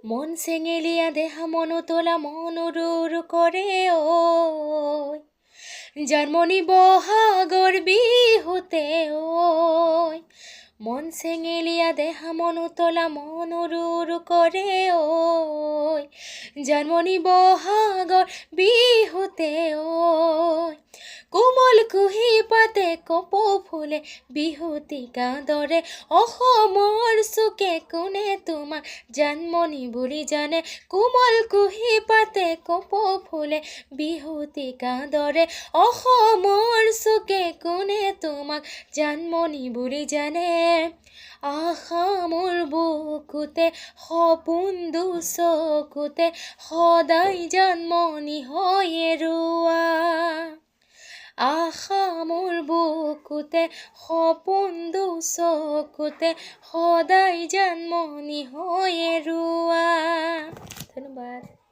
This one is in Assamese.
মন চেঙেলীয়া দেহা মনো তোলা মন উৰু উৰু কৰে ঐ জানমণি বহাগৰ বিহুতে ঐ মন চেঙেলীয়া দেহা মন উতলা মন উৰু উৰু কৰে ঐ জানমণি বহাগৰ বিহুতে ঐ কোমল কুহি পাতে কপৌ ফুলে বিহুতিকা দৰে অসমৰ চুকে কোনে তোমাক জানমণি বুলি জানে কোমল কুহি পাতে কপৌ ফুলে বিহুতিকা দৰে অসমৰ চুকে কোনে তোমাক জানমণি বুলি জানে আশা মোৰ বুকুতে সপোন দুচকুতে সদায় জানমণি হৈয়ে ৰোৱা আশা মোৰ বুকুতে সপোন দুচকুতে সদায় জানমণি হৈয়ে ৰোৱা ধন্যবাদ।